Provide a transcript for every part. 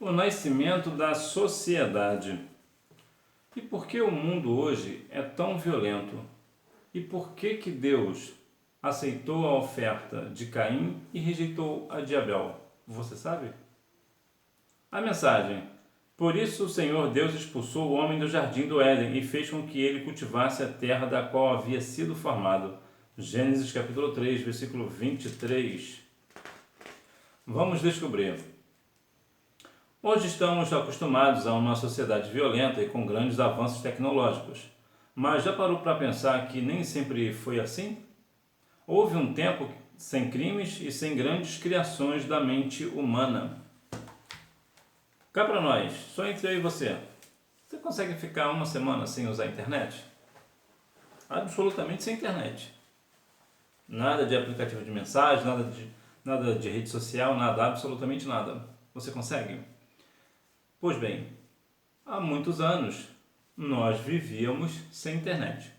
O nascimento da sociedade. E por que o mundo hoje é tão violento? E por que Deus aceitou a oferta de Caim e rejeitou a de Abel? Você sabe? A mensagem. Por isso o Senhor Deus expulsou o homem do jardim do Éden e fez com que ele cultivasse a terra da qual havia sido formado. Gênesis capítulo 3, versículo 23. Vamos descobrir. Hoje estamos acostumados a uma sociedade violenta e com grandes avanços tecnológicos. Mas já parou para pensar que nem sempre foi assim? Houve um tempo sem crimes e sem grandes criações da mente humana. Cá para nós, só entre eu e você. Você consegue ficar uma semana sem usar a internet? Absolutamente sem internet. Nada de aplicativo de mensagem, nada de rede social, nada, absolutamente nada. Você consegue? Pois bem, há muitos anos nós vivíamos sem internet.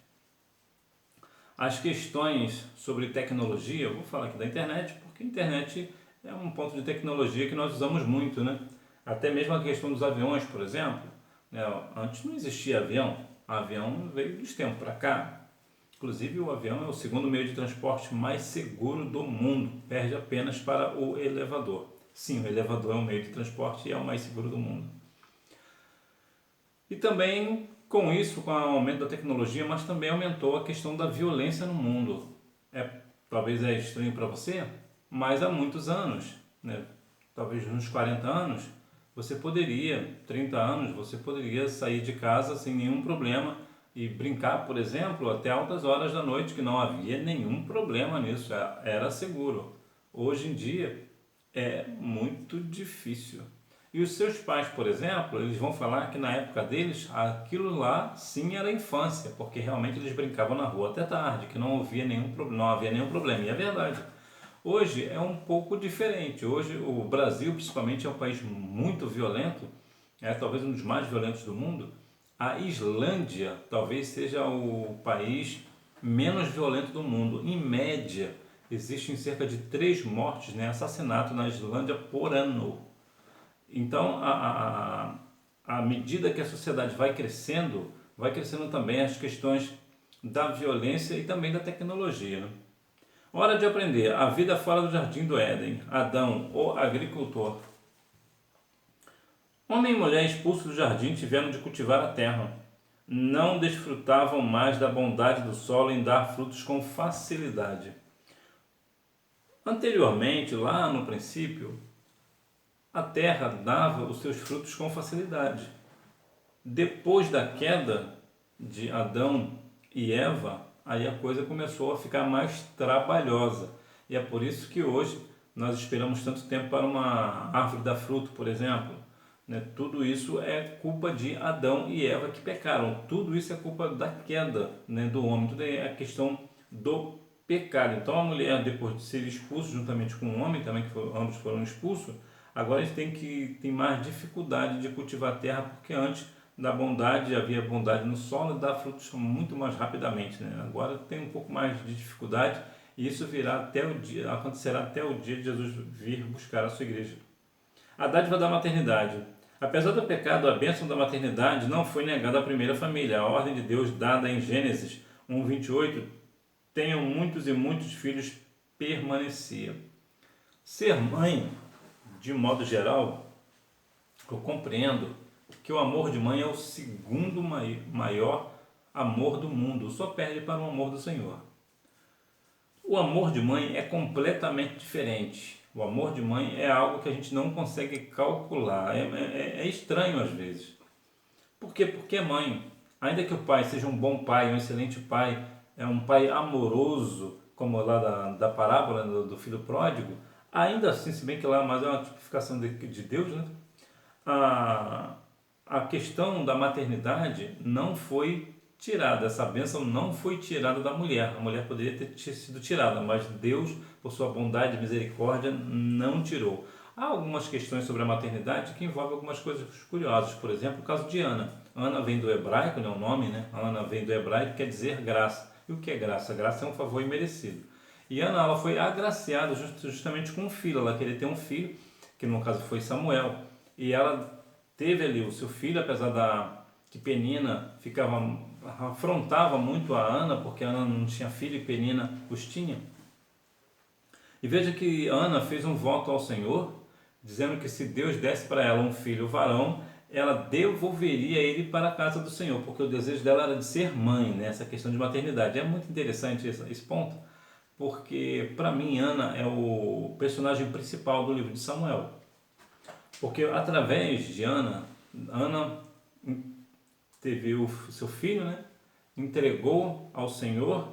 As questões sobre tecnologia, eu vou falar aqui da internet, porque a internet é um ponto de tecnologia que nós usamos muito, né? Até mesmo a questão dos aviões, por exemplo, né? Antes não existia avião, o avião veio dos tempos para cá. Inclusive o avião é o segundo meio de transporte mais seguro do mundo, perde apenas para o elevador. Sim, o elevador é um meio de transporte e é o mais seguro do mundo. E também com isso, com o aumento da tecnologia, mas também aumentou a questão da violência no mundo. Talvez é estranho para você, mas há muitos anos, né, talvez uns 40 anos, 30 anos, você poderia sair de casa sem nenhum problema e brincar, por exemplo, até altas horas da noite, que não havia nenhum problema nisso, era seguro. Hoje em dia é muito difícil. E os seus pais, por exemplo, eles vão falar que na época deles aquilo lá sim era infância, porque realmente eles brincavam na rua até tarde, que não havia nenhum problema. E é verdade. Hoje é um pouco diferente. Hoje o Brasil, principalmente, é um país muito violento, é talvez um dos mais violentos do mundo. A Islândia talvez seja o país menos violento do mundo. Em média, existem cerca de 3 mortes, né, assassinato na Islândia por ano. Então, à medida que a sociedade vai crescendo também as questões da violência e também da tecnologia. Hora de aprender. A vida fora do jardim do Éden. Adão, o agricultor. Homem e mulher expulsos do jardim tiveram de cultivar a terra. Não desfrutavam mais da bondade do solo em dar frutos com facilidade. Anteriormente, lá no princípio, a terra dava os seus frutos com facilidade. Depois da queda de Adão e Eva, aí a coisa começou a ficar mais trabalhosa. E é por isso que hoje nós esperamos tanto tempo para uma árvore dar fruto, por exemplo. Né? Tudo isso é culpa de Adão e Eva que pecaram. Tudo isso é culpa da queda, né, do homem. Tudo é a questão do pecado. Então a mulher, depois de ser expulsa juntamente com o homem também, ambos foram expulsos, agora a gente tem mais dificuldade de cultivar a terra, porque antes da bondade havia bondade no solo e dá frutos muito mais rapidamente, né? Agora tem um pouco mais de dificuldade e isso acontecerá até o dia de Jesus vir buscar a sua igreja. A dádiva da maternidade. Apesar do pecado, a bênção da maternidade não foi negada à primeira família. A ordem de Deus dada em Gênesis 1:28, tenham muitos e muitos filhos, permanecia. Ser mãe, de modo geral, eu compreendo que o amor de mãe é o segundo maior amor do mundo, só perde para o amor do Senhor. O amor de mãe é completamente diferente. O amor de mãe é algo que a gente não consegue calcular, é estranho às vezes. Por quê? Porque é mãe. Ainda que o pai seja um bom pai, um excelente pai, é um pai amoroso, como lá da parábola do filho pródigo, ainda assim, se bem que lá mais é uma tipificação de Deus, né? A questão da maternidade não foi tirada, essa bênção não foi tirada da mulher. A mulher poderia ter sido tirada, mas Deus, por sua bondade e misericórdia, não tirou. Há algumas questões sobre a maternidade que envolvem algumas coisas curiosas. Por exemplo, o caso de Ana. Ana vem do hebraico, né, o nome, né? Ana vem do hebraico, quer dizer graça. E o que é graça? Graça é um favor imerecido. E Ana, ela foi agraciada justamente com um filho. Ela queria ter um filho, que no caso foi Samuel. e ela teve ali o seu filho, apesar que Penina afrontava muito a Ana, porque Ana não tinha filho e Penina os tinha. E veja que Ana fez um voto ao Senhor, dizendo que se Deus desse para ela um filho varão, ela devolveria ele para a casa do Senhor, porque o desejo dela era de ser mãe, né? Essa questão de maternidade. É muito interessante esse ponto, porque para mim Ana é o personagem principal do livro de Samuel. Porque através de Ana teve o seu filho, né? Entregou ao Senhor,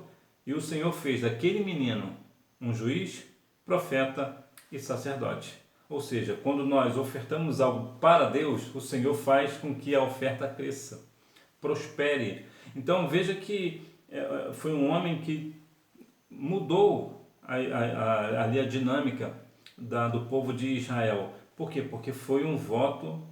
e o Senhor fez daquele menino um juiz, profeta e sacerdote. Ou seja, quando nós ofertamos algo para Deus, o Senhor faz com que a oferta cresça, prospere. Então veja que foi um homem que mudou ali a dinâmica do povo de Israel. Por quê? Porque foi um voto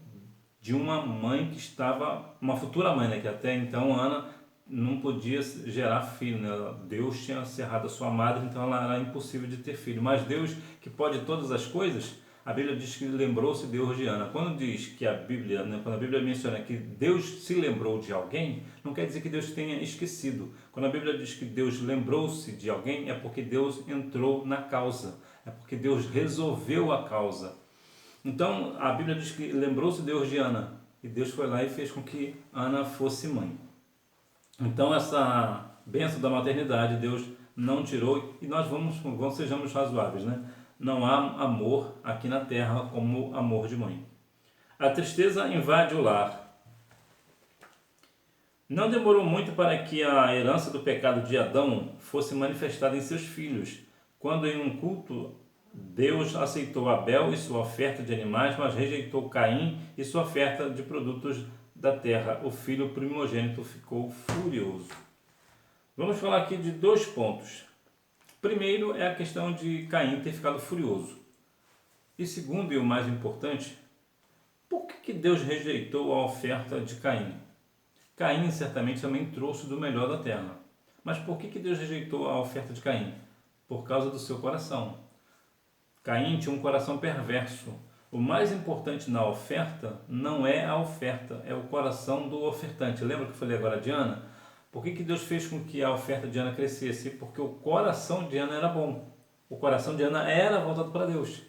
de uma mãe que estava, uma futura mãe, né? Que até então Ana não podia gerar filho, né? Deus tinha cerrado a sua madre, então ela era impossível de ter filho. Mas Deus, que pode todas as coisas, a Bíblia diz que lembrou-se Deus de Ana. Quando diz que a Bíblia, né, quando a Bíblia menciona que Deus se lembrou de alguém, não quer dizer que Deus tenha esquecido. Quando a Bíblia diz que Deus lembrou-se de alguém, é porque Deus entrou na causa, é porque Deus resolveu a causa. Então a Bíblia diz que lembrou-se Deus de Ana, e Deus foi lá e fez com que Ana fosse mãe. Então essa bênção da maternidade Deus não tirou, e nós sejamos razoáveis, né? Não há amor aqui na terra como amor de mãe. A tristeza invade o lar. Não demorou muito para que a herança do pecado de Adão fosse manifestada em seus filhos, quando em um culto Deus aceitou Abel e sua oferta de animais, mas rejeitou Caim e sua oferta de produtos da terra. O filho primogênito ficou furioso. Vamos falar aqui de 2 pontos. Primeiro é a questão de Caim ter ficado furioso. E segundo, e o mais importante, por que Deus rejeitou a oferta de Caim? Caim certamente também trouxe do melhor da terra. Mas por que Deus rejeitou a oferta de Caim? Por causa do seu coração. Caim tinha um coração perverso. O mais importante na oferta não é a oferta, é o coração do ofertante. Lembra que eu falei agora de Ana? Por que Deus fez com que a oferta de Ana crescesse? Porque o coração de Ana era bom. O coração de Ana era voltado para Deus.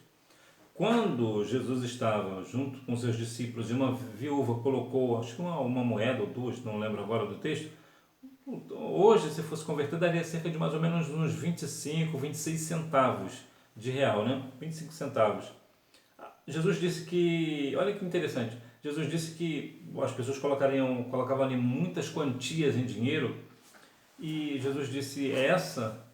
Quando Jesus estava junto com seus discípulos e uma viúva colocou, acho que uma moeda ou 2, não lembro agora do texto, hoje, se fosse converter, daria cerca de mais ou menos uns 25, 26 centavos de real, né? 25 centavos. Jesus disse que, olha que interessante, Jesus disse que as pessoas colocavam ali muitas quantias em dinheiro, e Jesus disse, essa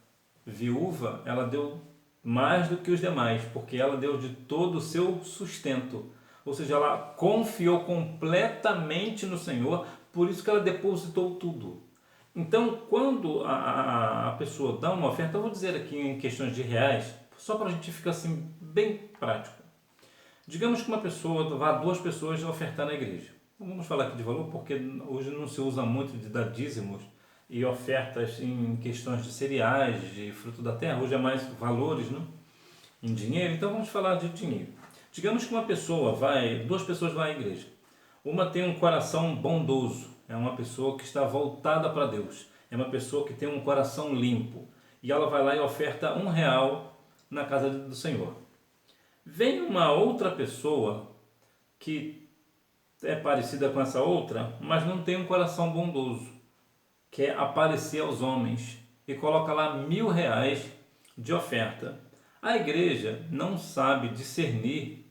viúva, ela deu mais do que os demais, porque ela deu de todo o seu sustento, ou seja, ela confiou completamente no Senhor, por isso que ela depositou tudo. Então, quando a pessoa dá uma oferta, eu vou dizer aqui em questões de reais, só para a gente ficar assim bem prático. Digamos que uma pessoa, vá 2 pessoas ofertar na igreja. Não vamos falar aqui de valor, porque hoje não se usa muito de dar dízimos e ofertas em questões de cereais, de fruto da terra. Hoje é mais valores, né? Em dinheiro. Então vamos falar de dinheiro. Digamos que 2 pessoas vão à igreja. Uma tem um coração bondoso, é uma pessoa que está voltada para Deus, é uma pessoa que tem um coração limpo, e ela vai lá e oferta R$1 na casa do Senhor. Vem uma outra pessoa que é parecida com essa outra, mas não tem um coração bondoso, quer aparecer aos homens e coloca lá R$1.000 de oferta. A igreja não sabe discernir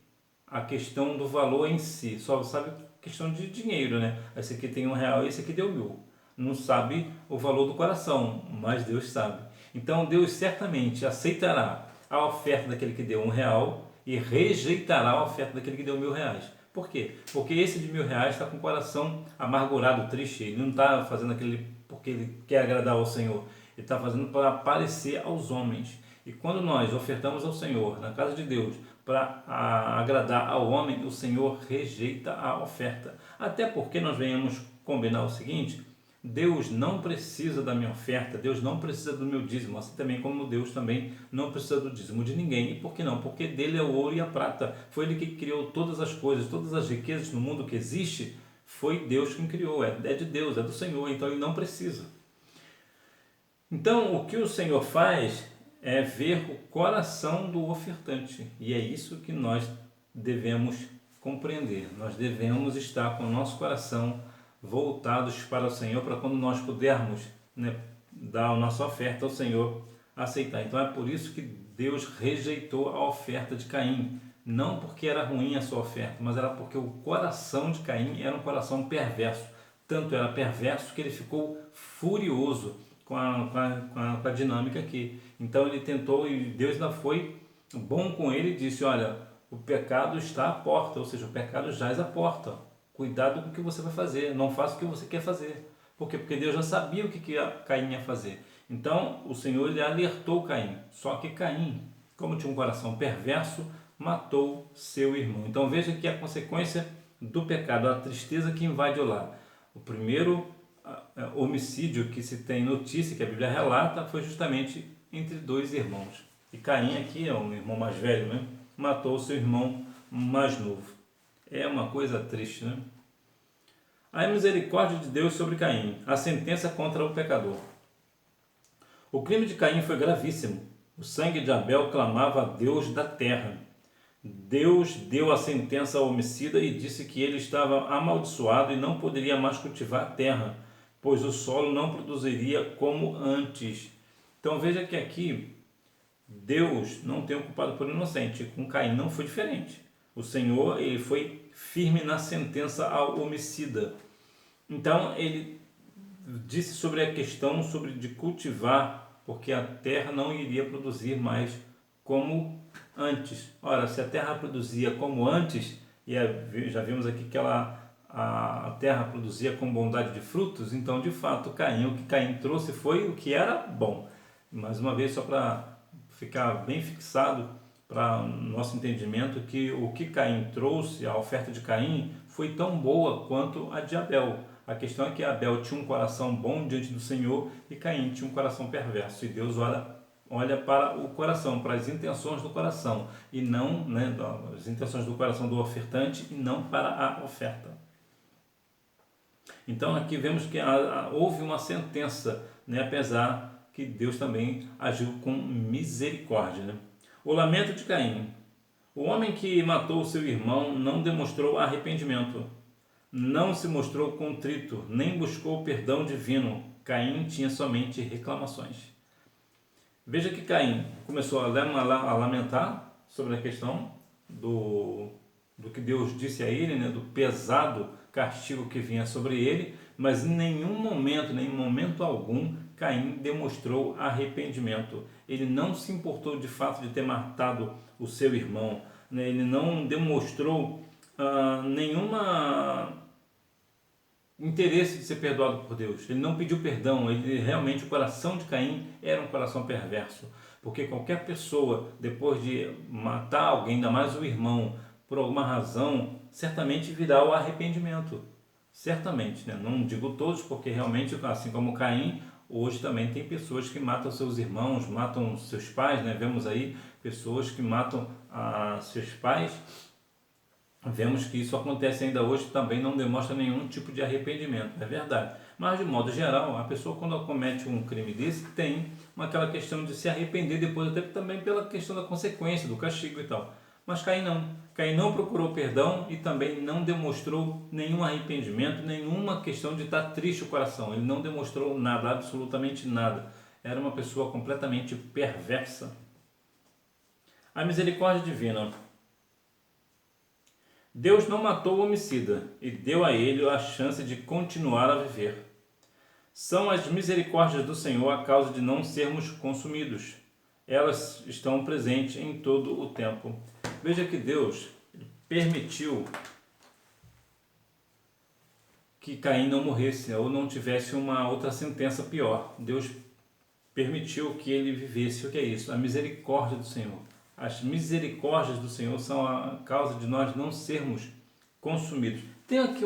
a questão do valor em si, só sabe a questão de dinheiro, né? Esse aqui tem R$1 e esse aqui deu 1.000. Não sabe o valor do coração, mas Deus sabe. Então Deus certamente aceitará a oferta daquele que deu R$1 e rejeitará a oferta daquele que deu R$1.000. Por quê? Porque esse de R$1.000 está com o coração amargurado, triste. Ele não está fazendo aquele porque ele quer agradar ao Senhor. Ele está fazendo para aparecer aos homens. E quando nós ofertamos ao Senhor, na casa de Deus, para agradar ao homem, o Senhor rejeita a oferta. Até porque nós venhamos combinar o seguinte, Deus não precisa da minha oferta, Deus não precisa do meu dízimo, assim também como Deus também não precisa do dízimo de ninguém. E por que não? Porque dele é o ouro e a prata. Foi ele que criou todas as coisas, todas as riquezas no mundo que existe, foi Deus quem criou, é de Deus, é do Senhor, então ele não precisa. Então, o que o Senhor faz é ver o coração do ofertante, e é isso que nós devemos compreender. Nós devemos estar com o nosso coração voltados para o Senhor, para quando nós pudermos, né, dar a nossa oferta ao Senhor, aceitar. Então é por isso que Deus rejeitou a oferta de Caim, não porque era ruim a sua oferta, mas era porque o coração de Caim era um coração perverso. Tanto era perverso que ele ficou furioso com a dinâmica aqui. Então ele tentou, e Deus ainda foi bom com ele e disse: olha, o pecado está à porta, ou seja, o pecado jaz à porta. Cuidado com o que você vai fazer, não faça o que você quer fazer. Por quê? Porque Deus já sabia o que Caim ia fazer. Então o Senhor ele alertou Caim. Só que Caim, como tinha um coração perverso, matou seu irmão. Então veja que a consequência do pecado, a tristeza que invade o lar. O primeiro homicídio que se tem notícia, que a Bíblia relata, foi justamente entre dois irmãos. E Caim aqui é um irmão mais velho, né? Matou seu irmão mais novo. É uma coisa triste, né? A misericórdia de Deus sobre Caim, a sentença contra o pecador. O crime de Caim foi gravíssimo. O sangue de Abel clamava a Deus da terra. Deus deu a sentença ao homicida e disse que ele estava amaldiçoado e não poderia mais cultivar a terra, pois o solo não produziria como antes. Então veja que aqui Deus não tem o culpado por inocente. Com Caim não foi diferente. O Senhor ele foi firme na sentença ao homicida. Então ele disse sobre a questão de cultivar, porque a terra não iria produzir mais como antes. Ora, se a terra produzia como antes, e já vimos aqui que a terra produzia com bondade de frutos, então de fato o que Caim trouxe foi o que era bom. Mais uma vez, só para ficar bem fixado para nosso entendimento, que o que Caim trouxe, a oferta de Caim, foi tão boa quanto a de Abel. A questão é que Abel tinha um coração bom diante do Senhor e Caim tinha um coração perverso. E Deus olha para o coração, para as intenções do coração, e não, né, as intenções do coração do ofertante e não para a oferta. Então aqui vemos que houve uma sentença, né, apesar que Deus também agiu com misericórdia, né? O lamento de Caim. O homem que matou seu irmão não demonstrou arrependimento, não se mostrou contrito, nem buscou perdão divino. Caim tinha somente reclamações. Veja que Caim começou a lamentar sobre a questão do que Deus disse a ele, né, do pesado castigo que vinha sobre ele, mas em nenhum momento algum, Caim demonstrou arrependimento. Ele não se importou de fato de ter matado o seu irmão, né? Ele não demonstrou nenhuma interesse de ser perdoado por Deus. Ele não pediu perdão. Realmente o coração de Caim era um coração perverso, porque qualquer pessoa, depois de matar alguém, ainda mais o irmão, por alguma razão, certamente virá o arrependimento. Certamente, né? Não digo todos, porque realmente, assim como Caim, hoje também tem pessoas que matam seus irmãos, matam seus pais, né? Vemos aí pessoas que matam seus pais. Vemos que isso acontece ainda hoje, também não demonstra nenhum tipo de arrependimento, é verdade. Mas de modo geral, a pessoa quando comete um crime desse, tem aquela questão de se arrepender depois, até também pela questão da consequência, do castigo e tal. Mas Caim não procurou perdão e também não demonstrou nenhum arrependimento, nenhuma questão de estar triste o coração. Ele não demonstrou nada, absolutamente nada. Era uma pessoa completamente perversa. A misericórdia divina. Deus não matou o homicida e deu a ele a chance de continuar a viver. São as misericórdias do Senhor a causa de não sermos consumidos. Elas estão presentes em todo o tempo. Veja que Deus permitiu que Caim não morresse ou não tivesse uma outra sentença pior. Deus permitiu que ele vivesse. O que é isso? A misericórdia do Senhor. As misericórdias do Senhor são a causa de nós não sermos consumidos. Tem aqui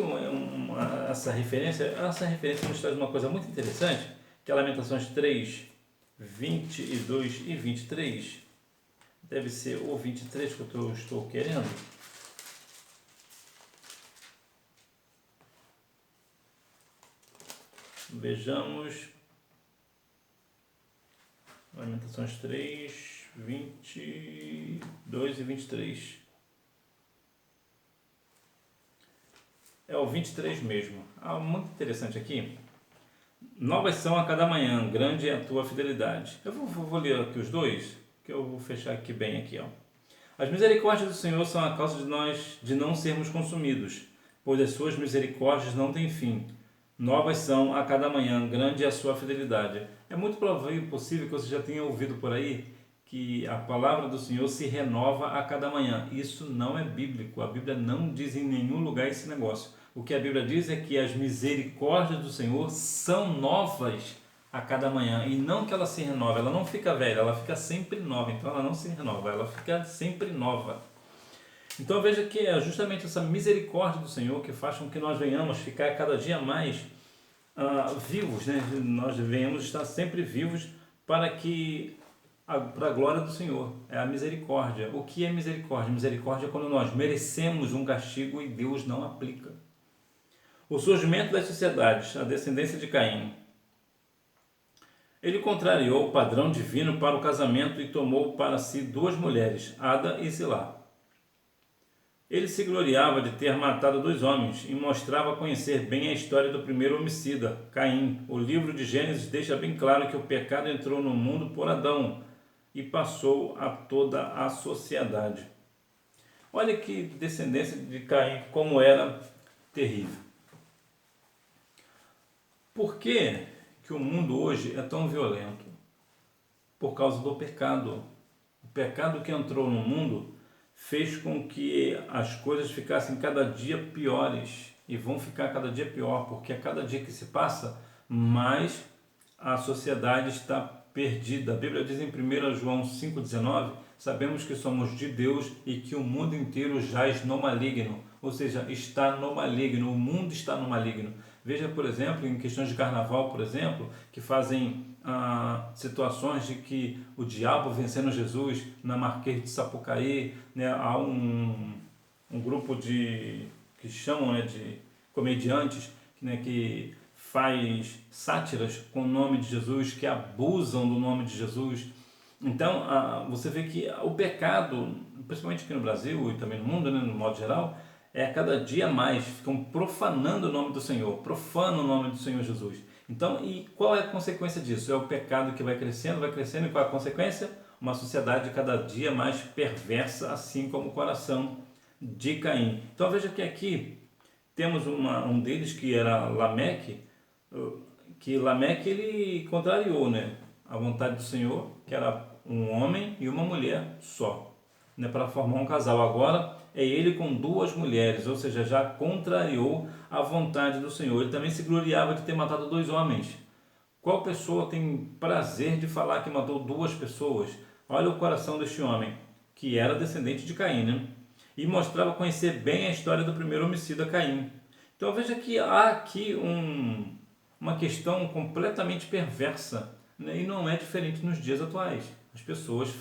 essa referência nos traz uma coisa muito interessante, que é Lamentações 3, 22 e 23. Deve ser o 23 que eu estou querendo. Vejamos. Lamentações 3, 22 e 23. É o 23 mesmo. Muito interessante aqui. Novas são a cada manhã, grande é a tua fidelidade. Eu vou ler aqui os dois, que eu vou fechar aqui bem aqui, ó. As misericórdias do Senhor são a causa de não sermos consumidos, pois as suas misericórdias não têm fim. Novas são a cada manhã, grande é a sua fidelidade. É muito possível que você já tenha ouvido por aí que a palavra do Senhor se renova a cada manhã. Isso não é bíblico. A Bíblia não diz em nenhum lugar esse negócio. O que a Bíblia diz é que as misericórdias do Senhor são novas a cada manhã. E não que ela se renova, ela não fica velha, ela fica sempre nova. Então ela não se renova, ela fica sempre nova. Então veja que é justamente essa misericórdia do Senhor que faz com que nós venhamos ficar cada dia mais vivos, né? Nós venhamos estar sempre vivos para a glória do Senhor. É a misericórdia. O que é misericórdia? Misericórdia é quando nós merecemos um castigo e Deus não aplica. O surgimento das sociedades, a descendência de Caim. Ele contrariou o padrão divino para o casamento e tomou para si duas mulheres, Ada e Zilá. Ele se gloriava de ter matado 2 homens e mostrava conhecer bem a história do primeiro homicida, Caim. O livro de Gênesis deixa bem claro que o pecado entrou no mundo por Adão e passou a toda a sociedade. Olha que descendência de Caim, como era terrível. Por que o mundo hoje é tão violento? Por causa do pecado. O pecado que entrou no mundo fez com que as coisas ficassem cada dia piores e vão ficar cada dia pior, porque a cada dia que se passa, mais a sociedade está perdida. A Bíblia diz em 1 João 5,19, sabemos que somos de Deus e que o mundo inteiro jaz no maligno, ou seja, está no maligno, o mundo está no maligno. Veja, por exemplo, em questões de carnaval, por exemplo, que fazem situações de que o diabo vencendo Jesus na Marquês de Sapucaí, né, há um grupo que chamam, né, de comediantes, né, que faz sátiras com o nome de Jesus, que abusam do nome de Jesus. Então, você vê que o pecado, principalmente aqui no Brasil e também no mundo, né, no modo geral, é cada dia mais, ficam profanando o nome do Senhor, profanam o nome do Senhor Jesus. Então, e qual é a consequência disso? É o pecado que vai crescendo, e qual é a consequência? Uma sociedade cada dia mais perversa, assim como o coração de Caim. Então veja que aqui temos um deles que era Lameque, que Lameque ele contrariou, né, a vontade do Senhor, que era um homem e uma mulher só, né, para formar um casal. Agora é ele com 2 mulheres, ou seja, já contrariou a vontade do Senhor. Ele também se gloriava de ter matado 2 homens. Qual pessoa tem prazer de falar que matou 2 pessoas? Olha o coração deste homem, que era descendente de Caim, né? E mostrava conhecer bem a história do primeiro homicida, Caim. Então veja que há aqui uma questão completamente perversa, né? E não é diferente nos dias atuais. As pessoas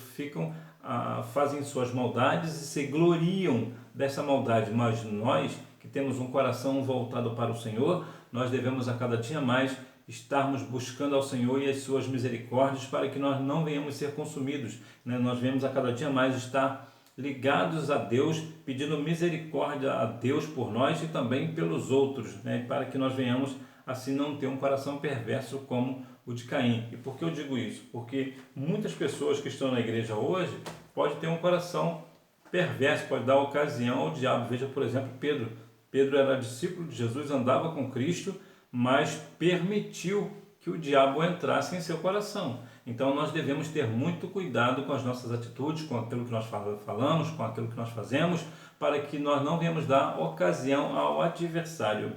fazem suas maldades e se gloriam dessa maldade, mas nós que temos um coração voltado para o Senhor, nós devemos a cada dia mais estarmos buscando ao Senhor e as suas misericórdias para que nós não venhamos ser consumidos, né? Nós devemos a cada dia mais estar ligados a Deus, pedindo misericórdia a Deus por nós e também pelos outros, né? Para que nós venhamos assim não ter um coração perverso como o de Caim. E por que eu digo isso? Porque muitas pessoas que estão na igreja hoje podem ter um coração perverso, pode dar ocasião ao diabo. Veja, por exemplo, Pedro. Pedro era discípulo de Jesus, andava com Cristo, mas permitiu que o diabo entrasse em seu coração. Então nós devemos ter muito cuidado com as nossas atitudes, com aquilo que nós falamos, com aquilo que nós fazemos, para que nós não venhamos dar ocasião ao adversário.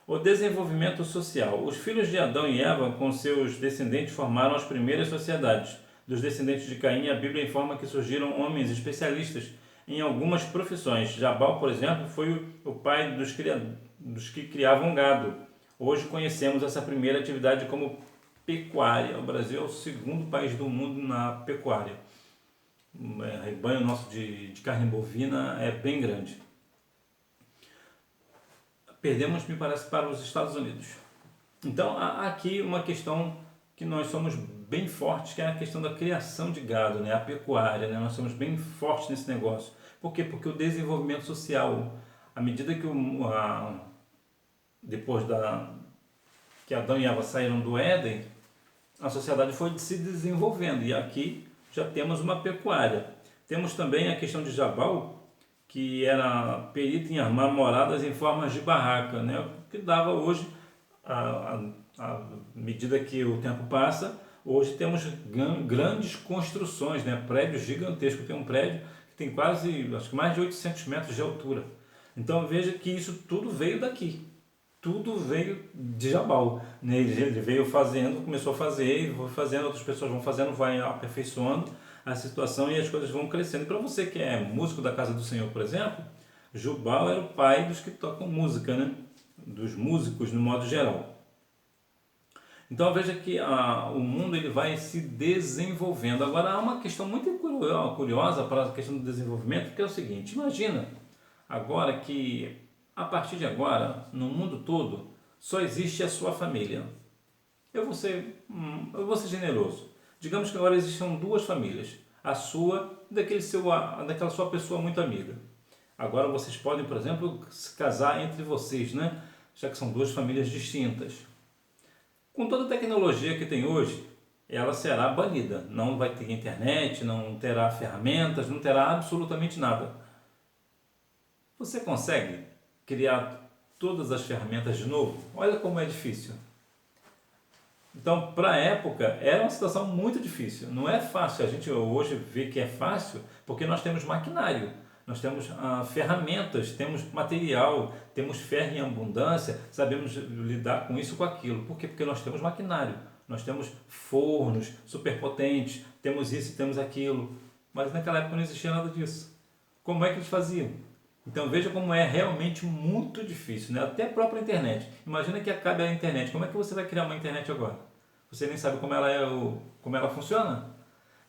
O desenvolvimento social. Os filhos de Adão e Eva, com seus descendentes, formaram as primeiras sociedades. Dos descendentes de Caim, a Bíblia informa que surgiram homens especialistas em algumas profissões. Jabal, por exemplo, foi o pai dos que criavam gado. Hoje conhecemos essa primeira atividade como pecuária. O Brasil é o segundo país do mundo na pecuária. O rebanho nosso de carne bovina é bem grande. Perdemos, me parece, para os Estados Unidos. Então, há aqui uma questão que nós somos bem fortes, que é a questão da criação de gado, né? A pecuária, né? Nós somos bem fortes nesse negócio. Por quê? Porque o desenvolvimento social, à medida que depois que Adão e Eva saíram do Éden, a sociedade foi se desenvolvendo, e aqui já temos uma pecuária. Temos também a questão de Jabal, que era perito em armar moradas em formas de barraca, né? Que dava hoje, à medida que o tempo passa, hoje temos grandes construções, né? Prédios gigantescos. Tem um prédio que tem quase, acho que mais de 800 metros de altura. Então veja que isso tudo veio daqui. Tudo veio de Jabal, né? Ele veio fazendo, começou a fazer, foi fazendo, outras pessoas vão fazendo, vai aperfeiçoando a situação e as coisas vão crescendo. Para você que é músico da Casa do Senhor, por exemplo, Jubal era o pai dos que tocam música, né? Dos músicos no modo geral. Então veja que o mundo ele vai se desenvolvendo. Agora há uma questão muito curiosa para a questão do desenvolvimento, que é o seguinte: imagina agora que a partir de agora, no mundo todo, só existe a sua família. Eu vou ser generoso. Digamos que agora existam duas famílias, a sua e daquela sua pessoa muito amiga. Agora vocês podem, por exemplo, se casar entre vocês, né? Já que são duas famílias distintas. Com toda a tecnologia que tem hoje, ela será banida. Não vai ter internet, não terá ferramentas, não terá absolutamente nada. Você consegue criar todas as ferramentas de novo? Olha como é difícil. Então, para a época, era uma situação muito difícil. Não é fácil. A gente hoje vê que é fácil porque nós temos maquinário, nós temos ferramentas, temos material, temos ferro em abundância, sabemos lidar com isso, com aquilo. Por quê? Porque nós temos maquinário, nós temos fornos superpotentes, temos isso e temos aquilo. Mas naquela época não existia nada disso. Como é que eles faziam? Então veja como é realmente muito difícil, né? Até a própria internet. Imagina que acabe a internet. Como é que você vai criar uma internet agora? Você nem sabe como ela funciona?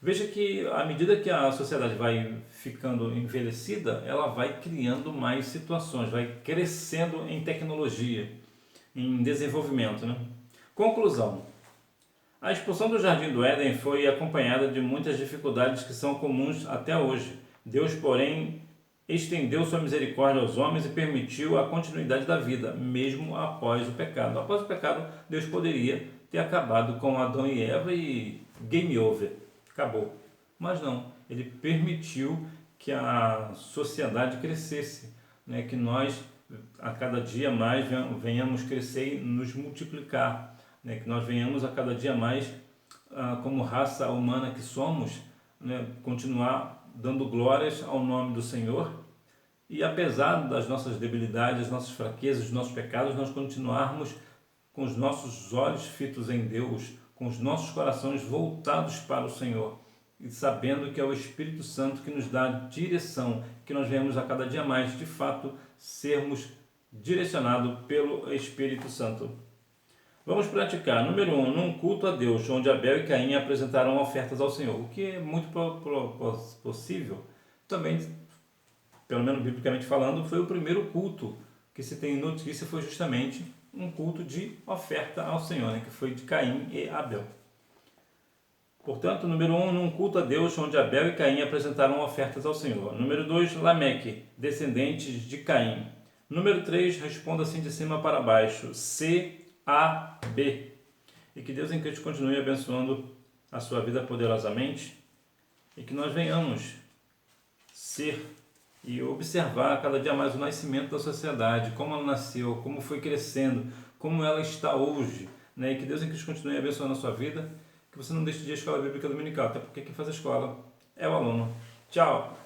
Veja que à medida que a sociedade vai ficando envelhecida, ela vai criando mais situações, vai crescendo em tecnologia, em desenvolvimento, né? Conclusão. A expulsão do Jardim do Éden foi acompanhada de muitas dificuldades que são comuns até hoje. Deus, porém, estendeu sua misericórdia aos homens e permitiu a continuidade da vida, mesmo após o pecado. Após o pecado, Deus poderia ter acabado com Adão e Eva e game over, acabou. Mas não, ele permitiu que a sociedade crescesse, né? Que nós, a cada dia mais, venhamos crescer e nos multiplicar, né? Que nós venhamos a cada dia mais, como raça humana que somos, né? Continuar dando glórias ao nome do Senhor, e apesar das nossas debilidades, das nossas fraquezas, dos nossos pecados, nós continuarmos com os nossos olhos fitos em Deus, com os nossos corações voltados para o Senhor, e sabendo que é o Espírito Santo que nos dá direção, que nós venhamos a cada dia mais, de fato, sermos direcionados pelo Espírito Santo. Vamos praticar. Número 1, num culto a Deus, onde Abel e Caim apresentaram ofertas ao Senhor, o que é muito possível. Também, pelo menos biblicamente falando, foi o primeiro culto que se tem notícia, foi justamente um culto de oferta ao Senhor, né, que foi de Caim e Abel. Portanto, número 1, num culto a Deus, onde Abel e Caim apresentaram ofertas ao Senhor. Número 2, Lameque, descendentes de Caim. Número 3, responda assim de cima para baixo, C-A-B. E que Deus em Cristo continue abençoando a sua vida poderosamente e que nós venhamos ser e observar cada dia mais o nascimento da sociedade, como ela nasceu, como foi crescendo, como ela está hoje, né? E que Deus em Cristo continue abençoando a sua vida, que você não deixe de ir à escola bíblica dominical, até porque quem faz a escola é o aluno. Tchau!